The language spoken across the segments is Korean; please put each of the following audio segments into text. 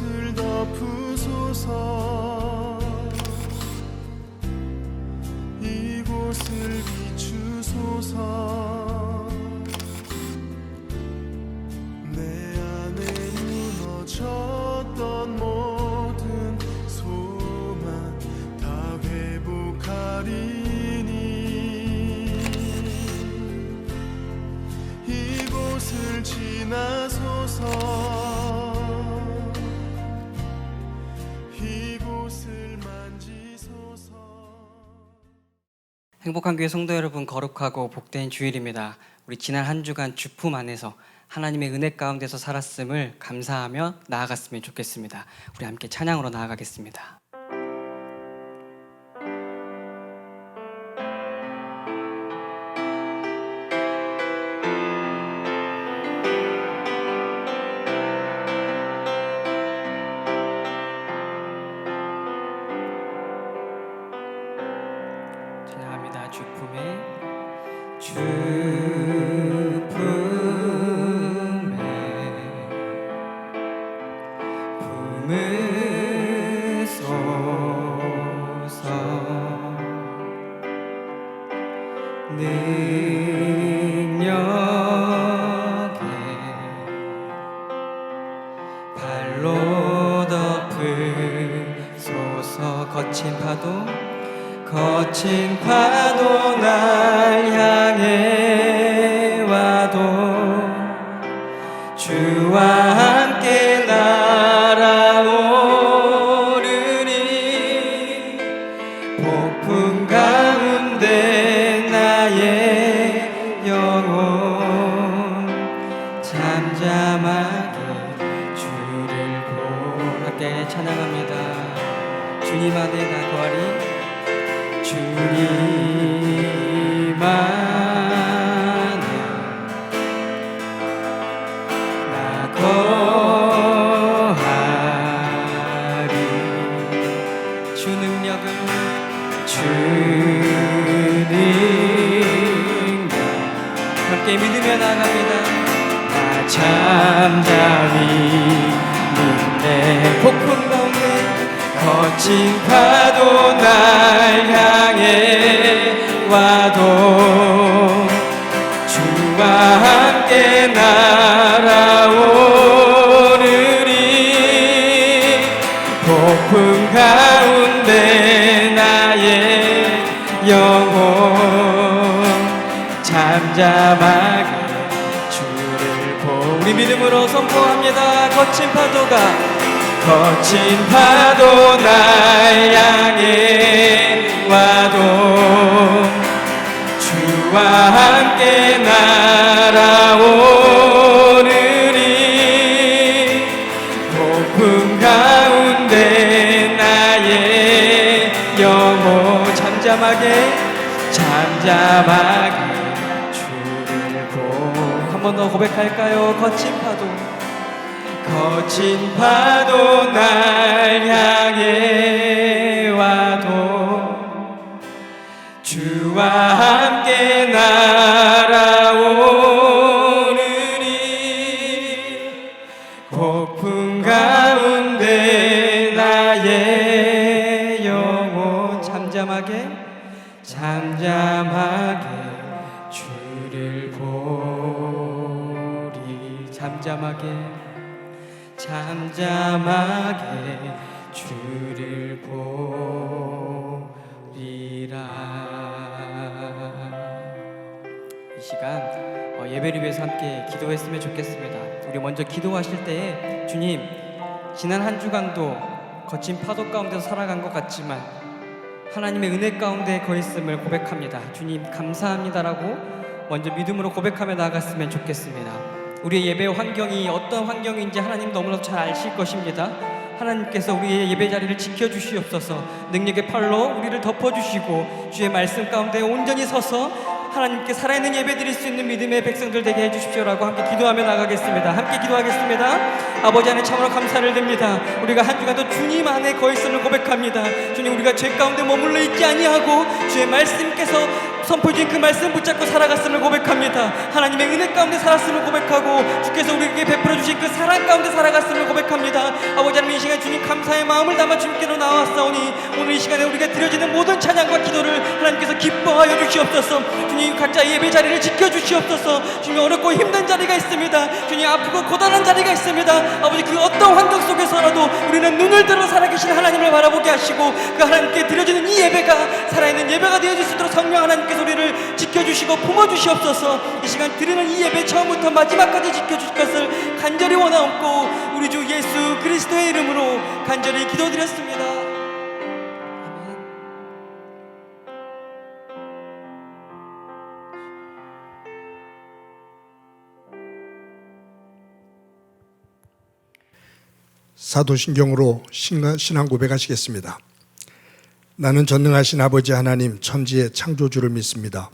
이곳을 덮으소서. 이곳을 비추소서. 내 안에 무너졌던 모든 소망 다 회복하리니. 이곳을 지나소서. 이곳을 만지소서. 행복한 교회 성도 여러분, 거룩하고 복된 주일입니다. 우리 지난 한 주간 주품 안에서 하나님의 은혜 가운데서 살았음을 감사하며 나아갔으면 좋겠습니다. 우리 함께 찬양으로 나아가겠습니다. 찬양합니다. 주품에 품으소서. 능력에 발로 덮으소서. 거친 파도 날 향해 와도 주와 함께 날아오르니. 폭풍 가운데 나의 영혼 잠잠하게 주를 함께 찬양합니다. 주님 안에 나 거하리. 주님 안에 나 거하리. 주 능력 함께 믿으며 나갑니다. 나 잠잠히 믿네. 폭풍 가운데 거친 파도 날 향해 와도 주와 함께 날아오르리. 폭풍 가운데 나의 영혼 잠잠하게 주를 우리 믿음으로 선포합니다. 거친 파도 날 향해 와도 주와 함께 날아오르리. 폭풍 가운데 나의 영혼 잠잠하게 주를 한 번 더 고백할까요? 거친 파도 날 향해 와도 주와 함께 날아오르리. 폭풍 가운데 나의 영혼 잠잠하게 주를 보리. 잠잠하게 주를 보리라. 이 시간 예배를 위해서 함께 기도했으면 좋겠습니다. 우리 먼저 기도하실 때에 주님, 지난 한 주간도 거친 파도 가운데서 살아간 것 같지만 하나님의 은혜 가운데 거했음을 고백합니다. 주님 감사합니다라고 먼저 믿음으로 고백하며 나아갔으면 좋겠습니다. 우리의 예배 환경이 어떤 환경인지 하나님 너무나 잘 아실 것입니다. 하나님께서 우리의 예배 자리를 지켜주시옵소서. 능력의 팔로 우리를 덮어주시고 주의 말씀 가운데 온전히 서서 하나님께 살아있는 예배 드릴 수 있는 믿음의 백성들 되게 해주십시오라고 함께 기도하며 나가겠습니다. 함께 기도하겠습니다. 아버지 안에 참으로 감사를 드립니다. 우리가 한 주간도 주님 안에 거했음을 고백합니다. 주님, 우리가 죄 가운데 머물러 있지 아니하고 주의 말씀께서 선포해주신 그 말씀 붙잡고 살아갔음을 고백합니다. 하나님의 은혜 가운데 살았음을 고백하고 주께서 우리에게 베풀어주신 그 사랑 가운데 살아갔음을 고백합니다. 아버지 하나님, 이 시간 주님 감사의 마음을 담아 주님께로 나왔사오니 오늘 이 시간에 우리가 드려지는 모든 찬양과 기도를 하나님께서 기뻐하여 주시옵소서. 주님, 각자 예배 자리를 지켜주시옵소서. 주님, 어렵고 힘든 자리가 있습니다. 주님, 아프고 고단한 자리가 있습니다. 아버지, 그 어떤 환경 속에서라도 우리는 눈을 들어 살아계신 하나님을 바라보게 하시고 그 하나님께 드려지는 이 예배가 살아있는 예배가 되어질 수 있도록 성령 하나님께서 우리를 지켜주시고 품어주시옵소서. 이 시간 드리는 이 예배 처음부터 마지막까지 지켜주실 것을 간절히 원하옵고 우리 주 예수 그리스도의 이름으로 간절히 기도드렸습니다. 아멘. 사도신경으로 신앙 고백하시겠습니다. 나는 전능하신 아버지 하나님 천지의 창조주를 믿습니다.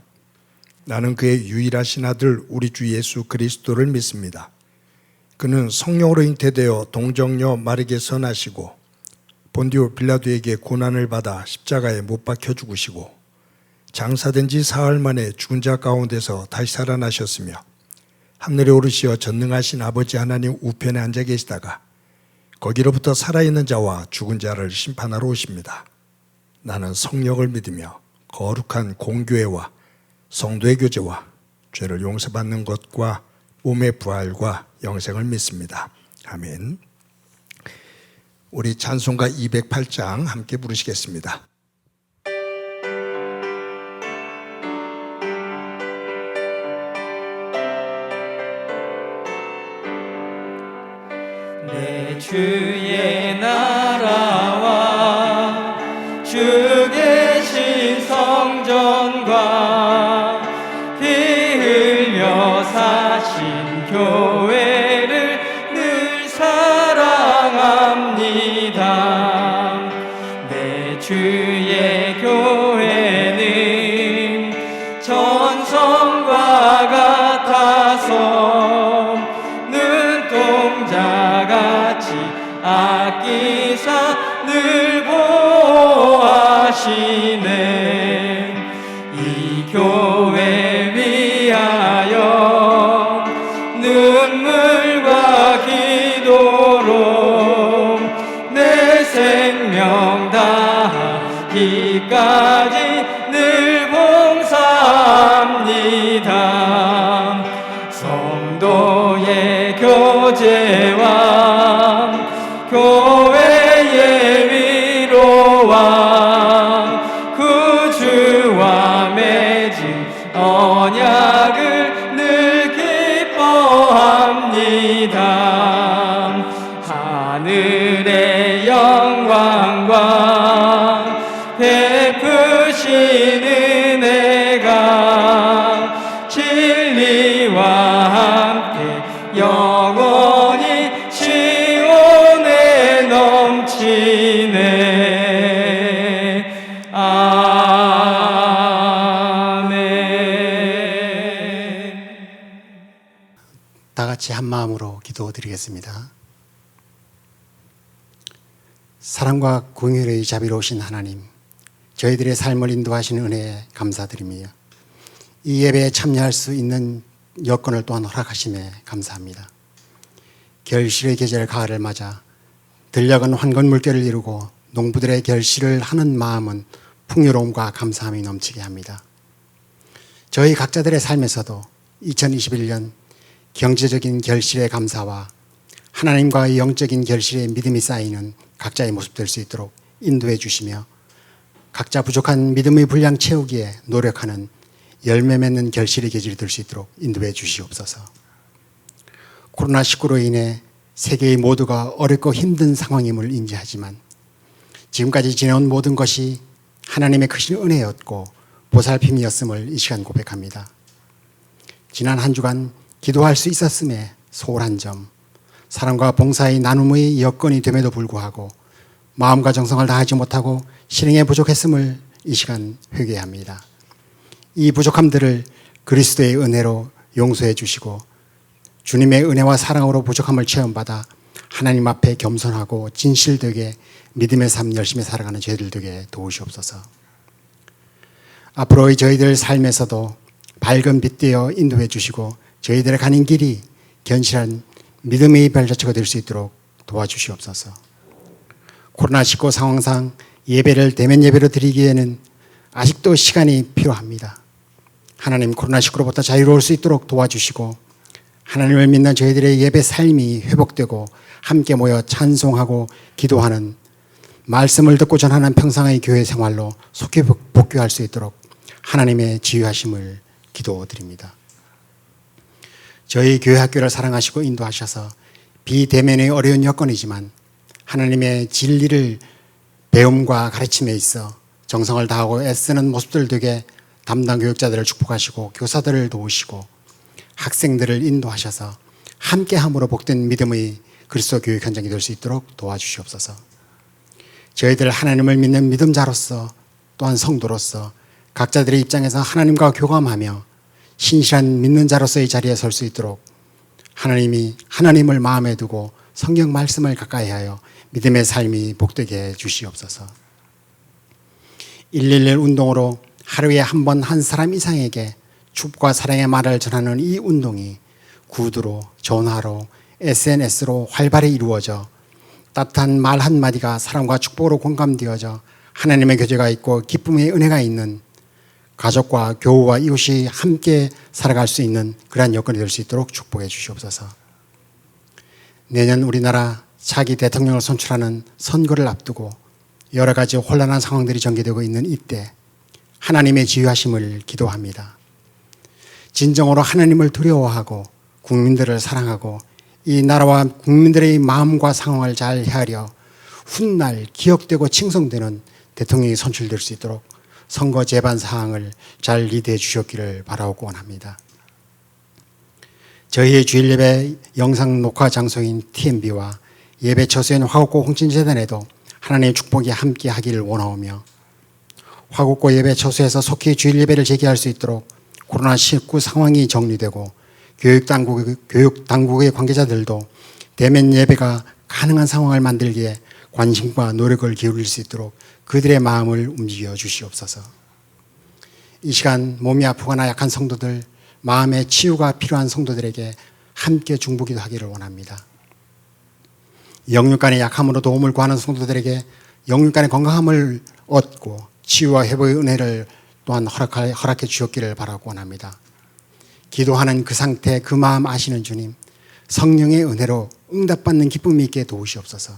나는 그의 유일하신 아들 우리 주 예수 그리스도를 믿습니다. 그는 성령으로 잉태되어 동정녀 마리아에게서 나시고 본디오 빌라도에게 고난을 받아 십자가에 못 박혀 죽으시고 장사된 지 사흘 만에 죽은 자 가운데서 다시 살아나셨으며 하늘에 오르시어 전능하신 아버지 하나님 우편에 앉아 계시다가 거기로부터 살아있는 자와 죽은 자를 심판하러 오십니다. 나는 성령을 믿으며 거룩한 공교회와 성도의 교제와 죄를 용서받는 것과 몸의 부활과 영생을 믿습니다. 아멘. 우리 찬송가 208장 함께 부르시겠습니다. 내 주의 나라와 주 계신 성전과 피 흘려 사신 교회를 늘 사랑합니다. 내 주의 교회는 전성과 같아서 눈동자같이 아끼사 늘 보호하시네. 이 교회 위하여 눈물과 기도로 내 생명 다하기까지 늘 봉사합니다. 성도의 교제와 교회의 위로와 구주와 맺은 언약을 늘 기뻐합니다. 하늘의 영광과 베푸신 은혜가 진리와 함께 영원히 지원에 넘치네. 아멘. 다 같이 한 마음으로 기도드리겠습니다. 사랑과 공의의 자비로우신 하나님, 저희들의 삶을 인도하시는 은혜에 감사드리며 이 예배에 참여할 수 있는 여건을 또한 허락하심에 감사합니다. 결실의 계절 가을을 맞아 들녘은 황건 물결을 이루고 농부들의 결실을 하는 마음은 풍요로움과 감사함이 넘치게 합니다. 저희 각자들의 삶에서도 2021년 경제적인 결실의 감사와 하나님과의 영적인 결실의 믿음이 쌓이는 각자의 모습 될 수 있도록 인도해 주시며 각자 부족한 믿음의 분량 채우기에 노력하는 열매 맺는 결실의 계절이 될 수 있도록 인도해 주시옵소서. 코로나19로 인해 세계의 모두가 어렵고 힘든 상황임을 인지하지만 지금까지 지내온 모든 것이 하나님의 크신 은혜였고 보살핌이었음을 이 시간 고백합니다. 지난 한 주간 기도할 수 있었음에 소홀한 점, 사랑과 봉사의 나눔의 여건이 됨에도 불구하고 마음과 정성을 다하지 못하고 실행에 부족했음을 이 시간 회개합니다. 이 부족함들을 그리스도의 은혜로 용서해 주시고 주님의 은혜와 사랑으로 부족함을 체험받아 하나님 앞에 겸손하고 진실되게 믿음의 삶 열심히 살아가는 저희들 되게 도우시옵소서. 앞으로의 저희들 삶에서도 밝은 빛 되어 인도해 주시고 저희들의 가는 길이 견실한 믿음의 발자취가 될 수 있도록 도와주시옵소서. 코로나19 상황상 예배를 대면 예배로 드리기에는 아직도 시간이 필요합니다. 하나님, 코로나19로부터 자유로울 수 있도록 도와주시고 하나님을 믿는 저희들의 예배 삶이 회복되고 함께 모여 찬송하고 기도하는, 말씀을 듣고 전하는 평상의 교회 생활로 속히 복귀할 수 있도록 하나님의 지휘하심을 기도드립니다. 저희 교회 학교를 사랑하시고 인도하셔서 비대면의 어려운 여건이지만 하나님의 진리를 배움과 가르침에 있어 정성을 다하고 애쓰는 모습들 되게 담당 교육자들을 축복하시고 교사들을 도우시고 학생들을 인도하셔서 함께함으로 복된 믿음의 그리스도 교육 현장이 될 수 있도록 도와주시옵소서. 저희들 하나님을 믿는 믿음자로서 또한 성도로서 각자들의 입장에서 하나님과 교감하며 신실한 믿는 자로서의 자리에 설 수 있도록 하나님을 마음에 두고 성경 말씀을 가까이 하여 믿음의 삶이 복되게 해 주시옵소서. 111 운동으로 하루에 한 번 한 사람 이상에게 축복과 사랑의 말을 전하는 이 운동이 구두로, 전화로, SNS로 활발히 이루어져 따뜻한 말 한마디가 사랑과 축복으로 공감되어져 하나님의 교제가 있고 기쁨의 은혜가 있는 가족과 교우와 이웃이 함께 살아갈 수 있는 그러한 여건이 될 수 있도록 축복해 주시옵소서. 내년 우리나라 차기 대통령을 선출하는 선거를 앞두고 여러 가지 혼란한 상황들이 전개되고 있는 이때 하나님의 지휘하심을 기도합니다. 진정으로 하나님을 두려워하고 국민들을 사랑하고 이 나라와 국민들의 마음과 상황을 잘 헤아려 훗날 기억되고 칭송되는 대통령이 선출될 수 있도록 선거 재반 사항을 잘 리드해 주셨기를 바라고 원합니다. 저희의 주일 예배 영상 녹화 장소인 TMB와 예배 처소인 화곡고 홍진재단에도 하나님의 축복이 함께 하기를 원하오며 화곡고 예배 처소에서 속히 주일 예배를 재개할 수 있도록 코로나19 상황이 정리되고 교육당국의 관계자들도 대면 예배가 가능한 상황을 만들기에 관심과 노력을 기울일 수 있도록 그들의 마음을 움직여 주시옵소서. 이 시간 몸이 아프거나 약한 성도들, 마음의 치유가 필요한 성도들에게 함께 중보기도 하기를 원합니다. 영육간의 약함으로 도움을 구하는 성도들에게 영육간의 건강함을 얻고 치유와 회복의 은혜를 또한 허락해 주셨기를 바라고 원합니다. 기도하는 그 상태, 그 마음 아시는 주님, 성령의 은혜로 응답받는 기쁨이 있게 도우시옵소서.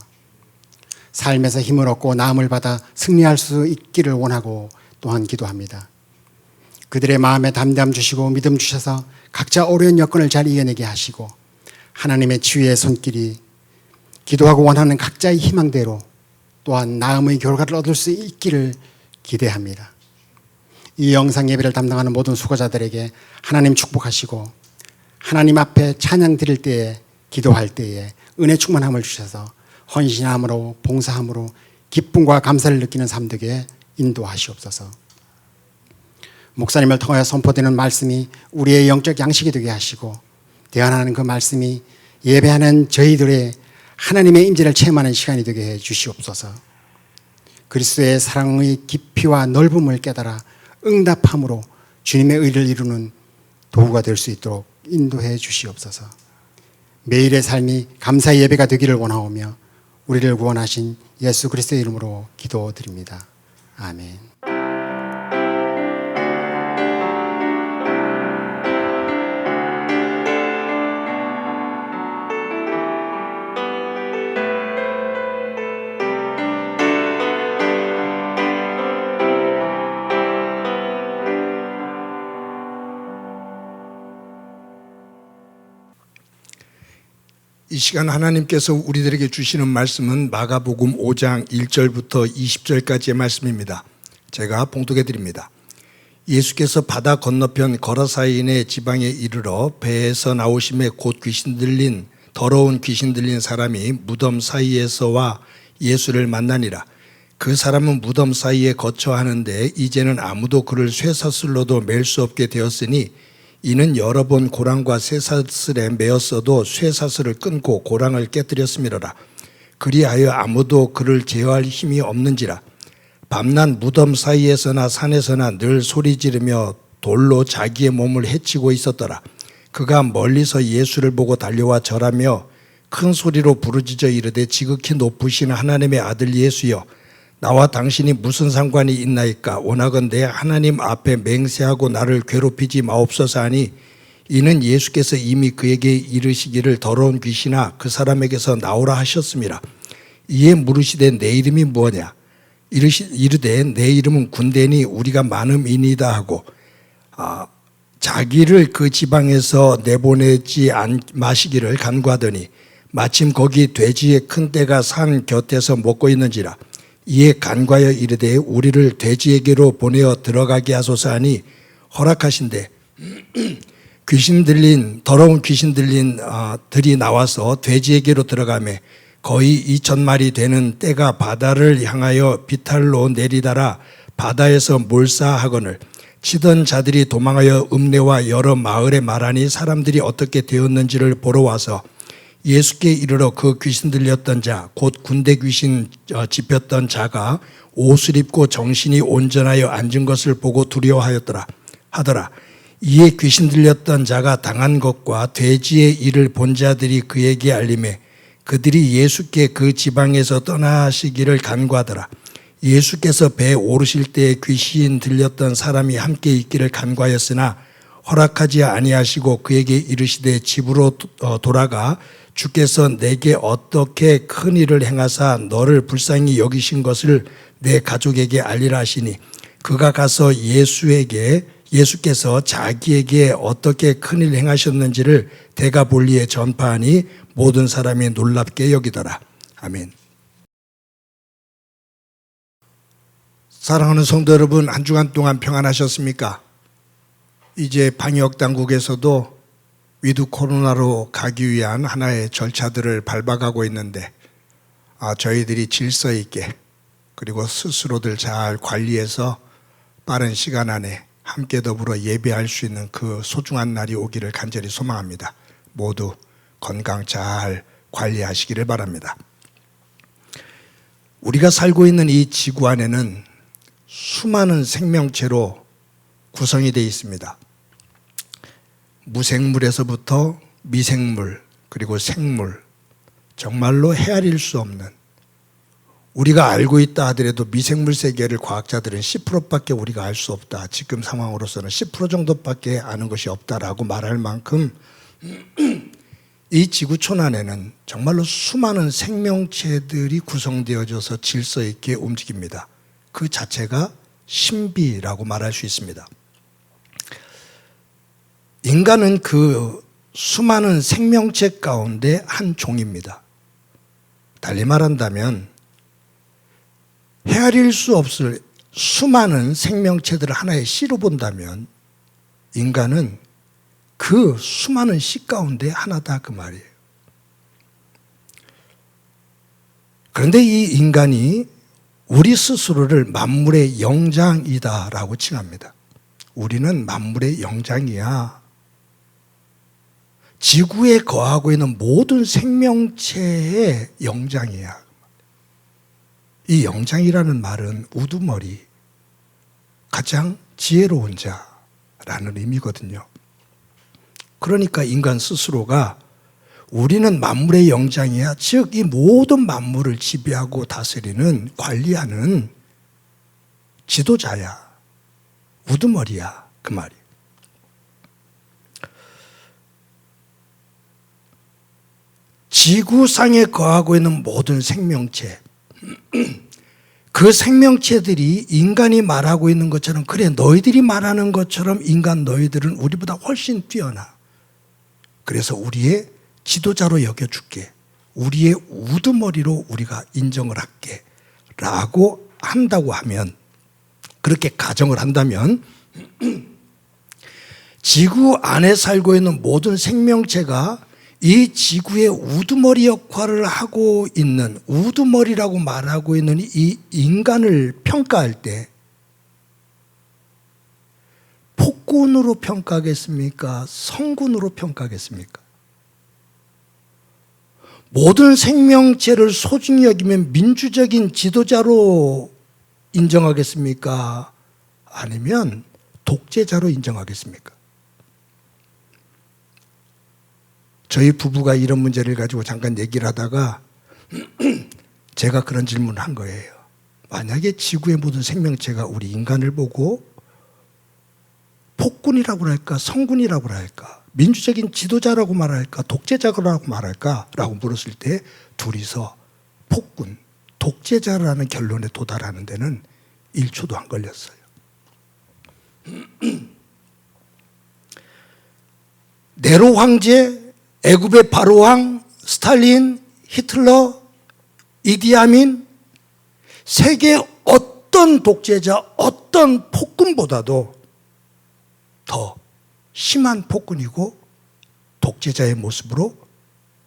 삶에서 힘을 얻고 나음을 받아 승리할 수 있기를 원하고 또한 기도합니다. 그들의 마음에 담대함 주시고 믿음 주셔서 각자 어려운 여건을 잘 이겨내게 하시고 하나님의 치유의 손길이 기도하고 원하는 각자의 희망대로 또한 나음의 결과를 얻을 수 있기를 기대합니다. 이 영상 예배를 담당하는 모든 수고자들에게 하나님 축복하시고 하나님 앞에 찬양 드릴 때에 기도할 때에 은혜 충만함을 주셔서 헌신함으로 봉사함으로 기쁨과 감사를 느끼는 삶 되게 인도하시옵소서. 목사님을 통하여 선포되는 말씀이 우리의 영적 양식이 되게 하시고 대안하는 그 말씀이 예배하는 저희들의 하나님의 임재를 체험하는 시간이 되게 해 주시옵소서. 그리스도의 사랑의 깊이와 넓음을 깨달아 응답함으로 주님의 의를 이루는 도구가 될 수 있도록 인도해 주시옵소서. 매일의 삶이 감사의 예배가 되기를 원하오며 우리를 구원하신 예수 그리스도의 이름으로 기도드립니다. 아멘. 이 시간 하나님께서 우리들에게 주시는 말씀은 마가복음 5장 1절부터 20절까지의 말씀입니다. 제가 봉독해 드립니다. 예수께서 바다 건너편 거라사인의 지방에 이르러 배에서 나오심에 곧 더러운 귀신 들린 사람이 무덤 사이에서와 예수를 만나니라. 그 사람은 무덤 사이에 거처하는데 이제는 아무도 그를 쇠사슬로도 맬 수 없게 되었으니 이는 여러 번 고랑과 쇠사슬에 매었어도 쇠사슬을 끊고 고랑을 깨뜨렸음이로라. 그리하여 아무도 그를 제어할 힘이 없는지라. 밤낮 무덤 사이에서나 산에서나 늘 소리 지르며 돌로 자기의 몸을 해치고 있었더라. 그가 멀리서 예수를 보고 달려와 절하며 큰 소리로 부르짖어 이르되 지극히 높으신 하나님의 아들 예수여, 나와 당신이 무슨 상관이 있나이까? 오나건대 하나님 앞에 맹세하고 나를 괴롭히지 마옵소서 하니, 이는 예수께서 이미 그에게 이르시기를 더러운 귀신아 그 사람에게서 나오라 하셨습니다. 이에 물으시되 내 이름이 무엇냐? 이르되 내 이름은 군대니 우리가 많음이니이다 하고 자기를 그 지방에서 내보내지 마시기를 간구하더니 마침 거기 돼지의 큰 떼가 산 곁에서 먹고 있는지라. 이에 간과하여 이르되 우리를 돼지에게로 보내어 들어가게 하소서 하니 허락하신대 더러운 귀신 들린 들이 나와서 돼지에게로 들어가매 거의 2,000마리 되는 떼가 바다를 향하여 비탈로 내리다라 바다에서 몰사하거늘 치던 자들이 도망하여 읍내와 여러 마을에 말하니 사람들이 어떻게 되었는지를 보러 와서 예수께 이르러 그 귀신 들렸던 자 곧 군대 귀신 집혔던 자가 옷을 입고 정신이 온전하여 앉은 것을 보고 두려워하였더라 하더라. 이에 귀신 들렸던 자가 당한 것과 돼지의 일을 본 자들이 그에게 알림해 그들이 예수께 그 지방에서 떠나시기를 간구하더라. 예수께서 배에 오르실 때에 귀신 들렸던 사람이 함께 있기를 간구하였으나 허락하지 아니하시고 그에게 이르시되 집으로 돌아가 주께서 내게 어떻게 큰 일을 행하사 너를 불쌍히 여기신 것을 내 가족에게 알리라 하시니 그가 가서 예수께서 자기에게 어떻게 큰 일을 행하셨는지를 데가볼리에 전파하니 모든 사람이 놀랍게 여기더라. 아멘. 사랑하는 성도 여러분, 한 주간 동안 평안하셨습니까? 이제 방역 당국에서도 위드 코로나로 가기 위한 하나의 절차들을 밟아가고 있는데 저희들이 질서 있게 그리고 스스로들 잘 관리해서 빠른 시간 안에 함께 더불어 예배할 수 있는 그 소중한 날이 오기를 간절히 소망합니다. 모두 건강 잘 관리하시기를 바랍니다. 우리가 살고 있는 이 지구 안에는 수많은 생명체로 구성이 되어 있습니다. 무생물에서부터 미생물 그리고 생물, 정말로 헤아릴 수 없는, 우리가 알고 있다 하더라도 미생물 세계를 과학자들은 10%밖에 우리가 알 수 없다, 지금 상황으로서는 10% 정도밖에 아는 것이 없다라고 말할 만큼 이 지구촌 안에는 정말로 수많은 생명체들이 구성되어져서 질서 있게 움직입니다. 그 자체가 신비라고 말할 수 있습니다. 인간은 그 수많은 생명체 가운데 한 종입니다. 달리 말한다면 헤아릴 수 없을 수많은 생명체들을 하나의 씨로 본다면 인간은 그 수많은 씨 가운데 하나다 그 말이에요. 그런데 이 인간이 우리 스스로를 만물의 영장이다라고 칭합니다. 우리는 만물의 영장이야. 지구에 거하고 있는 모든 생명체의 영장이야. 이 영장이라는 말은 우두머리, 가장 지혜로운 자라는 의미거든요. 그러니까 인간 스스로가 우리는 만물의 영장이야, 즉 이 모든 만물을 지배하고 다스리는, 관리하는 지도자야, 우두머리야, 그 말이에요. 지구상에 거하고 있는 모든 생명체, 그 생명체들이 인간이 말하고 있는 것처럼, 그래 너희들이 말하는 것처럼 인간 너희들은 우리보다 훨씬 뛰어나, 그래서 우리의 지도자로 여겨줄게, 우리의 우두머리로 우리가 인정을 할게 라고 한다고 하면, 그렇게 가정을 한다면 지구 안에 살고 있는 모든 생명체가 이 지구의 우두머리 역할을 하고 있는, 우두머리라고 말하고 있는 이 인간을 평가할 때 폭군으로 평가하겠습니까? 성군으로 평가하겠습니까? 모든 생명체를 소중히 여기면 민주적인 지도자로 인정하겠습니까? 아니면 독재자로 인정하겠습니까? 저희 부부가 이런 문제를 가지고 잠깐 얘기를 하다가 제가 그런 질문을 한 거예요. 만약에 지구의 모든 생명체가 우리 인간을 보고 폭군이라고 할까, 성군이라고 할까, 민주적인 지도자라고 말할까, 독재자라고 말할까 라고 물었을 때 둘이서 폭군, 독재자라는 결론에 도달하는 데는 1초도 안 걸렸어요. 네로 황제, 애굽의 바로 왕, 스탈린, 히틀러, 이디아민, 세계 어떤 독재자, 어떤 폭군보다도 더 심한 폭군이고 독재자의 모습으로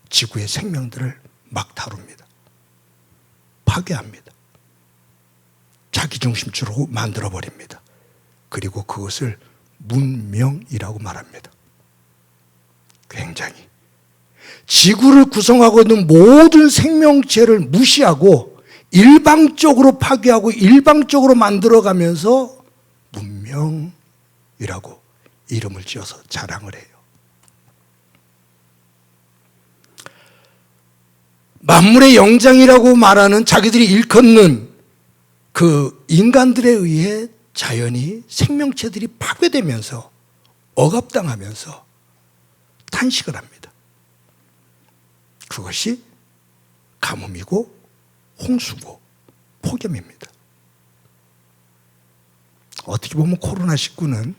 지구의 생명들을 막 다룹니다. 파괴합니다. 자기중심주로 만들어버립니다. 그리고 그것을 문명이라고 말합니다. 굉장히 지구를 구성하고 있는 모든 생명체를 무시하고 일방적으로 파괴하고 일방적으로 만들어가면서 문명이라고 이름을 지어서 자랑을 해요. 만물의 영장이라고 말하는 자기들이 일컫는 그 인간들에 의해 자연이 생명체들이 파괴되면서 억압당하면서 탄식을 합니다. 그것이 가뭄이고 홍수고 폭염입니다. 어떻게 보면 코로나19는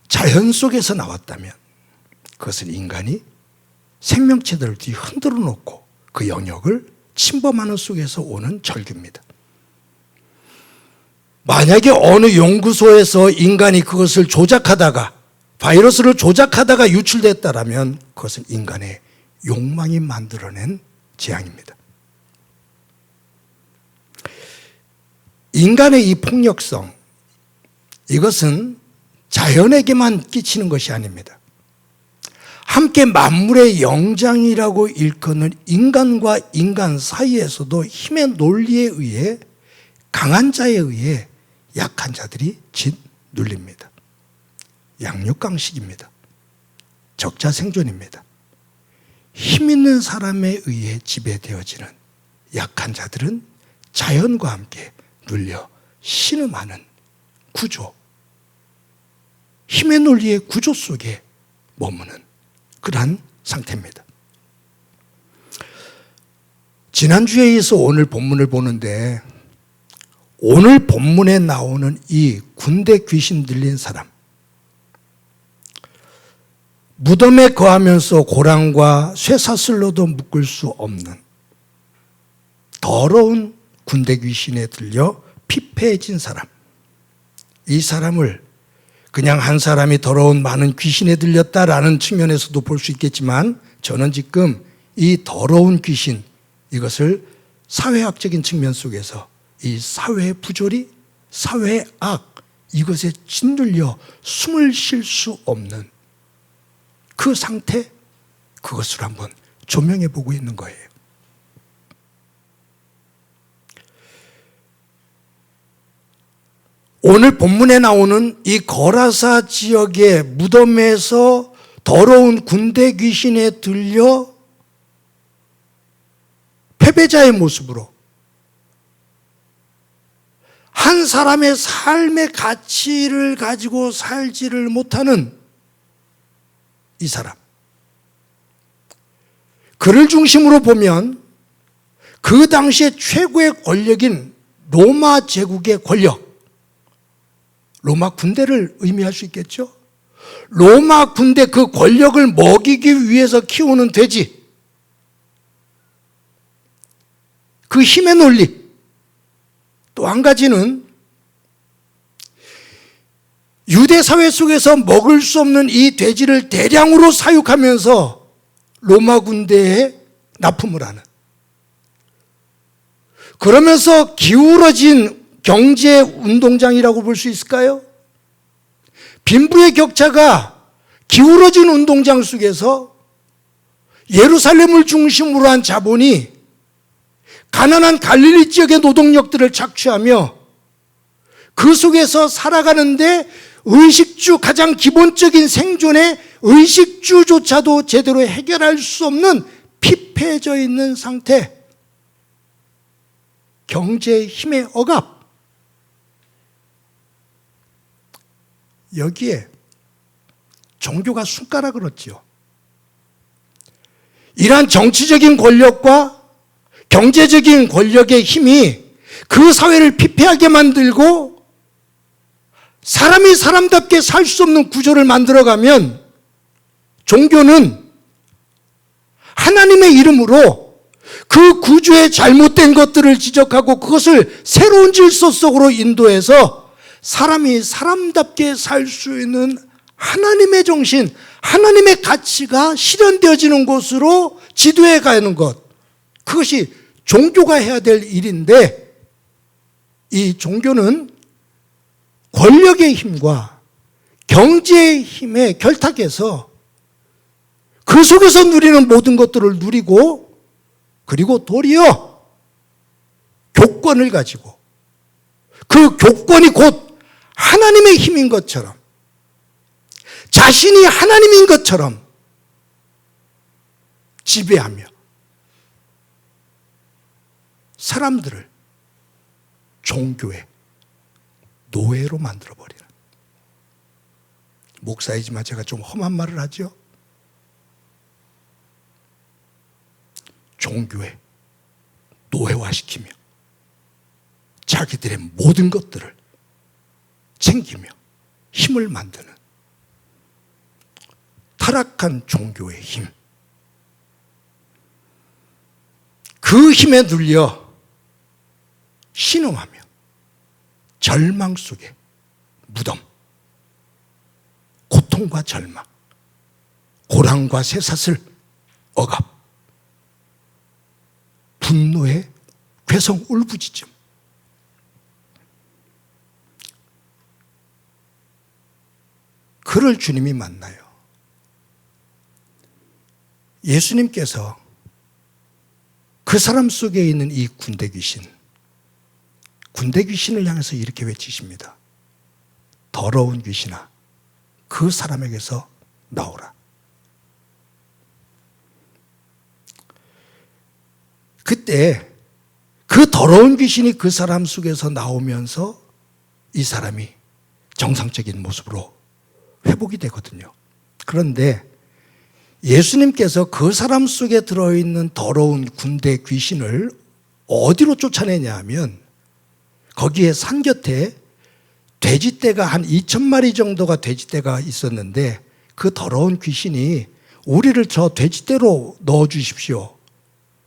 자연 속에서 나왔다면 그것은 인간이 생명체들을 흔들어 놓고 그 영역을 침범하는 속에서 오는 절규입니다. 만약에 어느 연구소에서 인간이 그것을 조작하다가 바이러스를 조작하다가 유출됐다라면 그것은 인간의 욕망이 만들어낸 재앙입니다. 인간의 이 폭력성, 이것은 자연에게만 끼치는 것이 아닙니다. 함께 만물의 영장이라고 일컫는 인간과 인간 사이에서도 힘의 논리에 의해 강한 자에 의해 약한 자들이 짓눌립니다. 양육강식입니다. 적자생존입니다. 힘 있는 사람에 의해 지배되어지는 약한 자들은 자연과 함께 눌려 신음하는 구조, 힘의 논리의 구조 속에 머무는 그러한 상태입니다. 지난주에 이어서 오늘 본문을 보는데 오늘 본문에 나오는 이 군대 귀신 들린 사람, 무덤에 거하면서 고랑과 쇠사슬로도 묶을 수 없는 더러운 군대 귀신에 들려 피폐해진 사람, 이 사람을 그냥 한 사람이 더러운 많은 귀신에 들렸다라는 측면에서도 볼 수 있겠지만 저는 지금 이 더러운 귀신, 이것을 사회학적인 측면 속에서 이 사회의 부조리, 사회의 악, 이것에 짓눌려 숨을 쉴 수 없는 그 상태, 그것을 한번 조명해 보고 있는 거예요. 오늘 본문에 나오는 이 거라사 지역의 무덤에서 더러운 군대 귀신에 들려 패배자의 모습으로 한 사람의 삶의 가치를 가지고 살지를 못하는 이 사람, 그를 중심으로 보면 그 당시에 최고의 권력인 로마 제국의 권력, 로마 군대를 의미할 수 있겠죠. 로마 군대 그 권력을 먹이기 위해서 키우는 돼지, 그 힘의 논리. 또 한 가지는 유대 사회 속에서 먹을 수 없는 이 돼지를 대량으로 사육하면서 로마 군대에 납품을 하는, 그러면서 기울어진 경제 운동장이라고 볼 수 있을까요? 빈부의 격차가 기울어진 운동장 속에서 예루살렘을 중심으로 한 자본이 가난한 갈릴리 지역의 노동력들을 착취하며 그 속에서 살아가는데 의식주, 가장 기본적인 생존의 의식주조차도 제대로 해결할 수 없는 피폐해져 있는 상태, 경제의 힘의 억압, 여기에 종교가 숟가락을 얹지요. 이러한 정치적인 권력과 경제적인 권력의 힘이 그 사회를 피폐하게 만들고 사람이 사람답게 살 수 없는 구조를 만들어가면 종교는 하나님의 이름으로 그 구조의 잘못된 것들을 지적하고 그것을 새로운 질서 속으로 인도해서 사람이 사람답게 살 수 있는 하나님의 정신, 하나님의 가치가 실현되어지는 곳으로 지도해 가는 것, 그것이 종교가 해야 될 일인데, 이 종교는 권력의 힘과 경제의 힘에 결탁해서 그 속에서 누리는 모든 것들을 누리고, 그리고 도리어 교권을 가지고 그 교권이 곧 하나님의 힘인 것처럼, 자신이 하나님인 것처럼 지배하며 사람들을 종교의 노예로 만들어버리는, 목사이지만 제가 좀 험한 말을 하죠. 종교의 노예화시키며 자기들의 모든 것들을 챙기며 힘을 만드는 타락한 종교의 힘, 그 힘에 눌려 신음하며 절망 속에 무덤, 고통과 절망, 고랑과 쇠사슬, 억압, 분노의 괴성 울부짖음, 그를 주님이 만나요. 예수님께서 그 사람 속에 있는 이 군대 귀신을 향해서 이렇게 외치십니다. 더러운 귀신아, 그 사람에게서 나오라. 그때 그 더러운 귀신이 그 사람 속에서 나오면서 이 사람이 정상적인 모습으로 회복이 되거든요. 그런데 예수님께서 그 사람 속에 들어있는 더러운 군대 귀신을 어디로 쫓아내냐 하면, 거기에 산 곁에 돼지떼가 한 2,000마리 정도가 돼지떼가 있었는데, 그 더러운 귀신이 우리를 저 돼지떼로 넣어주십시오.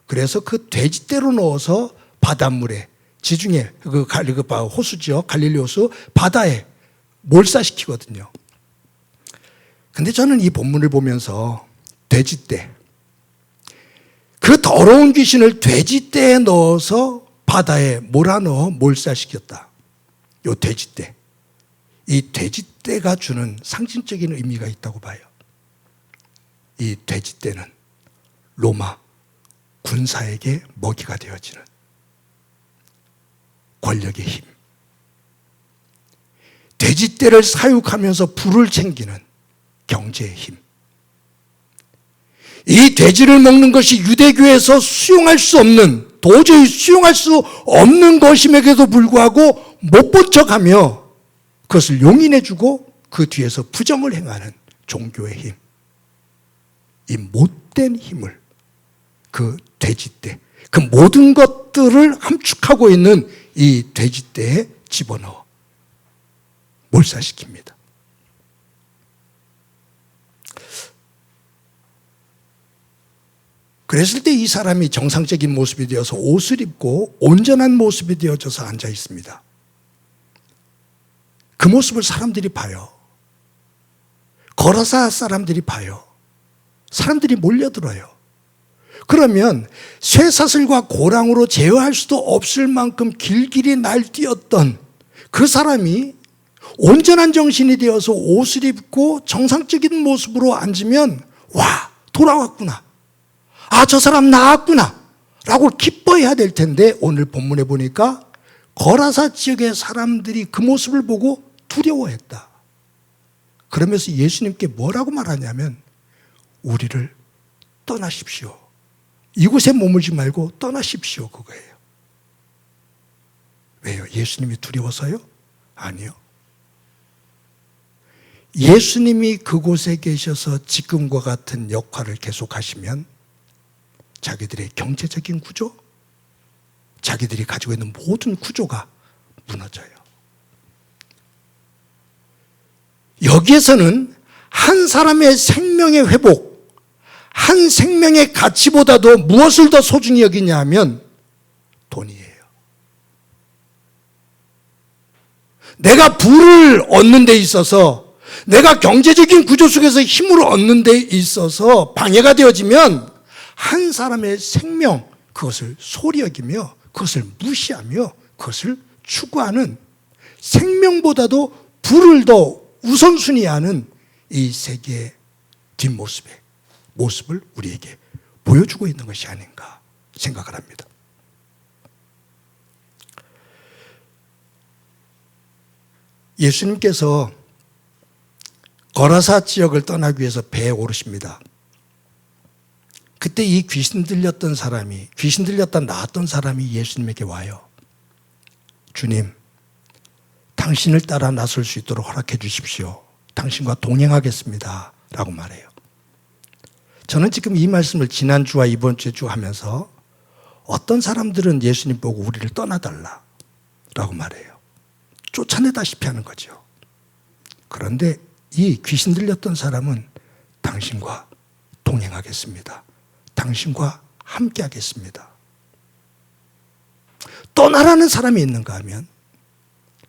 그래서 그 돼지떼로 넣어서 바닷물에, 지중해, 호수죠, 갈릴리 호수 바다에 몰사시키거든요. 근데 저는 이 본문을 보면서 돼지떼, 그 더러운 귀신을 돼지떼에 넣어서 바다에 몰아넣어 몰살시켰다. 요 돼지떼, 이 돼지떼가 주는 상징적인 의미가 있다고 봐요. 이 돼지떼는 로마 군사에게 먹이가 되어지는 권력의 힘, 돼지떼를 사육하면서 불을 챙기는 경제의 힘, 이 돼지를 먹는 것이 유대교에서 수용할 수 없는, 도저히 수용할 수 없는 것임에도 불구하고 못 본 척하며 그것을 용인해주고 그 뒤에서 부정을 행하는 종교의 힘, 이 못된 힘을 그 돼지떼, 그 모든 것들을 함축하고 있는 이 돼지떼에 집어넣어 몰살시킵니다. 그랬을 때 이 사람이 정상적인 모습이 되어서 옷을 입고 온전한 모습이 되어져서 앉아 있습니다. 그 모습을 사람들이 봐요. 거라사 사람들이 봐요. 사람들이 몰려들어요. 그러면 쇠사슬과 고랑으로 제어할 수도 없을 만큼 길길이 날뛰었던 그 사람이 온전한 정신이 되어서 옷을 입고 정상적인 모습으로 앉으면, 와, 돌아왔구나. 아, 저 사람 나았구나 라고 기뻐해야 될 텐데 오늘 본문에 보니까 거라사 지역의 사람들이 그 모습을 보고 두려워했다. 그러면서 예수님께 뭐라고 말하냐면 우리를 떠나십시오. 이곳에 머물지 말고 떠나십시오. 그거예요. 왜요? 예수님이 두려워서요? 아니요. 예수님이 그곳에 계셔서 지금과 같은 역할을 계속하시면 자기들의 경제적인 구조, 자기들이 가지고 있는 모든 구조가 무너져요. 여기에서는 한 사람의 생명의 회복, 한 생명의 가치보다도 무엇을 더 소중히 여기냐 하면 돈이에요. 내가 부를 얻는 데 있어서, 내가 경제적인 구조 속에서 힘을 얻는 데 있어서 방해가 되어지면 한 사람의 생명, 그것을 소리 여기며 그것을 무시하며 그것을 추구하는, 생명보다도 부를 더 우선순위하는 이 세계의 뒷모습의 모습을 우리에게 보여주고 있는 것이 아닌가 생각을 합니다. 예수님께서 거라사 지역을 떠나기 위해서 배에 오르십니다. 그때 이 귀신 들렸던 사람이, 귀신 들렸다 나았던 사람이 예수님에게 와요. 주님, 당신을 따라 나설 수 있도록 허락해 주십시오. 당신과 동행하겠습니다. 라고 말해요. 저는 지금 이 말씀을 지난주와 이번 주에 쭉 하면서 어떤 사람들은 예수님 보고 우리를 떠나달라 라고 말해요. 쫓아내다시피 하는 거죠. 그런데 이 귀신 들렸던 사람은 당신과 동행하겠습니다. 당신과 함께 하겠습니다. 떠나라는 사람이 있는가 하면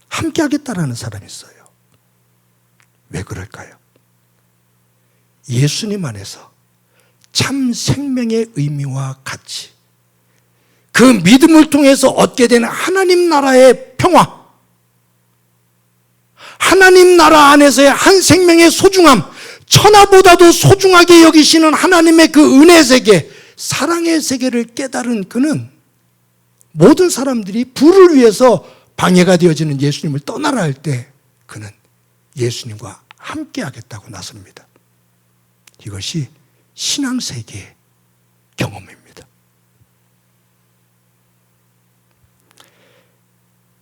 함께 하겠다라는 사람이 있어요. 왜 그럴까요? 예수님 안에서 참 생명의 의미와 가치, 그 믿음을 통해서 얻게 되는 하나님 나라의 평화, 하나님 나라 안에서의 한 생명의 소중함, 천하보다도 소중하게 여기시는 하나님의 그 은혜 세계, 사랑의 세계를 깨달은 그는 모든 사람들이 부를 위해서 방해가 되어지는 예수님을 떠나라 할 때 그는 예수님과 함께 하겠다고 나섭니다. 이것이 신앙세계의 경험입니다.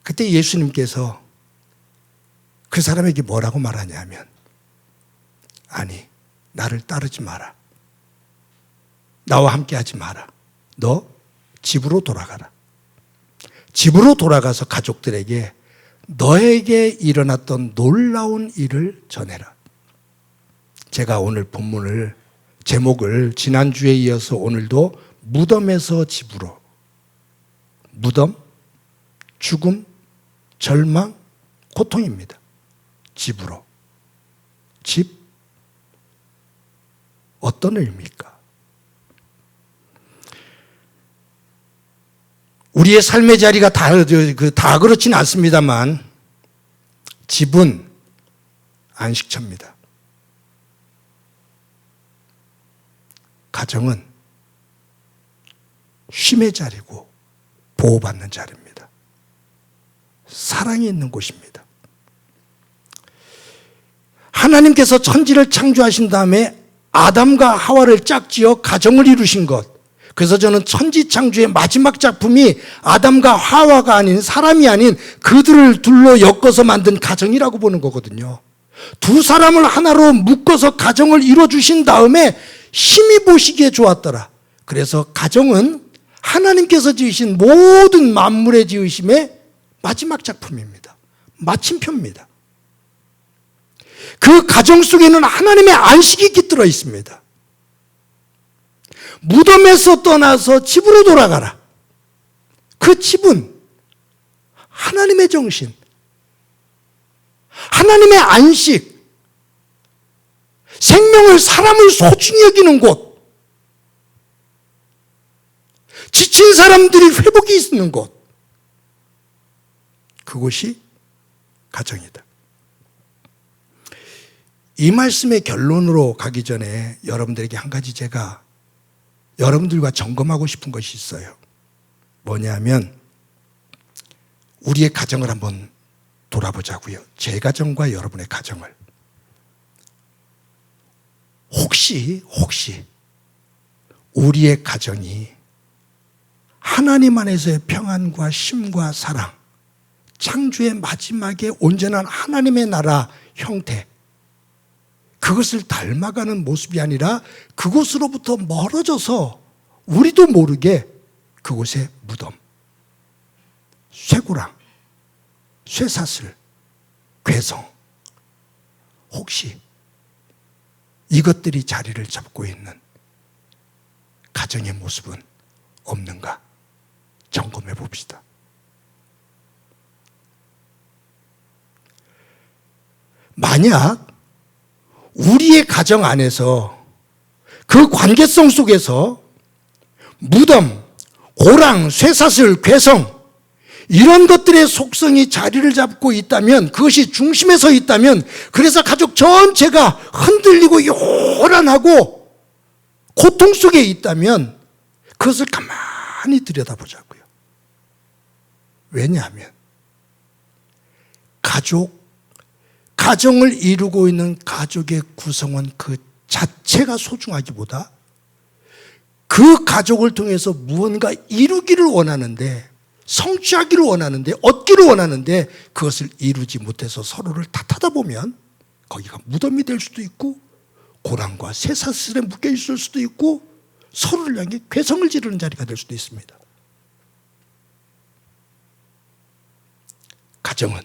그때 예수님께서 그 사람에게 뭐라고 말하냐면, 아니, 나를 따르지 마라. 나와 함께 하지 마라. 너 집으로 돌아가라. 집으로 돌아가서 가족들에게 너에게 일어났던 놀라운 일을 전해라. 제가 오늘 본문을, 제목을 지난주에 이어서 오늘도 무덤에서 집으로, 무덤, 죽음, 절망, 고통입니다. 집으로. 집, 어떤 의미입니까? 우리의 삶의 자리가 다 그렇지는 않습니다만 집은 안식처입니다. 가정은 쉼의 자리고 보호받는 자리입니다. 사랑이 있는 곳입니다. 하나님께서 천지를 창조하신 다음에 아담과 하와를 짝지어 가정을 이루신 것, 그래서 저는 천지 창조의 마지막 작품이 아담과 하와가 아닌, 사람이 아닌 그들을 둘러 엮어서 만든 가정이라고 보는 거거든요. 두 사람을 하나로 묶어서 가정을 이루어주신 다음에 힘이 보시기에 좋았더라. 그래서 가정은 하나님께서 지으신 모든 만물의 지으심의 마지막 작품입니다. 마침표입니다. 그 가정 속에는 하나님의 안식이 깃들어 있습니다. 무덤에서 떠나서 집으로 돌아가라. 그 집은 하나님의 정신, 하나님의 안식, 생명을, 사람을 소중히 여기는 곳, 지친 사람들이 회복이 있는 곳, 그곳이 가정이다. 이 말씀의 결론으로 가기 전에 여러분들에게 한 가지 제가 여러분들과 점검하고 싶은 것이 있어요. 뭐냐면 우리의 가정을 한번 돌아보자고요. 제 가정과 여러분의 가정을. 혹시 우리의 가정이 하나님 안에서의 평안과 쉼과 사랑, 창조의 마지막에 온전한 하나님의 나라 형태, 그것을 닮아가는 모습이 아니라 그곳으로부터 멀어져서 우리도 모르게 그곳에 무덤, 쇠고랑, 쇠사슬, 괴성, 혹시 이것들이 자리를 잡고 있는 가정의 모습은 없는가 점검해 봅시다. 만약 우리의 가정 안에서 그 관계성 속에서 무덤, 고랑, 쇠사슬, 괴성 이런 것들의 속성이 자리를 잡고 있다면, 그것이 중심에 서 있다면, 그래서 가족 전체가 흔들리고 요란하고 고통 속에 있다면 그것을 가만히 들여다보자고요. 왜냐하면 가정을 이루고 있는 가족의 구성원 그 자체가 소중하기보다 그 가족을 통해서 무언가 이루기를 원하는데, 성취하기를 원하는데, 얻기를 원하는데 그것을 이루지 못해서 서로를 탓하다 보면 거기가 무덤이 될 수도 있고 고랑과 쇠사슬에 묶여 있을 수도 있고 서로를 향해 괴성을 지르는 자리가 될 수도 있습니다. 가정은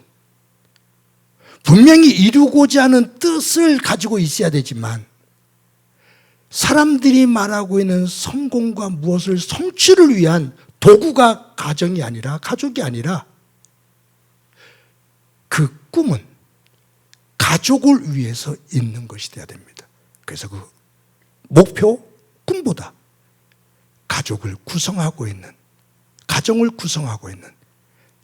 분명히 이루고자 하는 뜻을 가지고 있어야 되지만, 사람들이 말하고 있는 성공과 무엇을 성취를 위한 도구가 가정이 아니라, 가족이 아니라, 그 꿈은 가족을 위해서 있는 것이 되어야 됩니다. 그래서 그 목표, 꿈보다 가족을 구성하고 있는, 가정을 구성하고 있는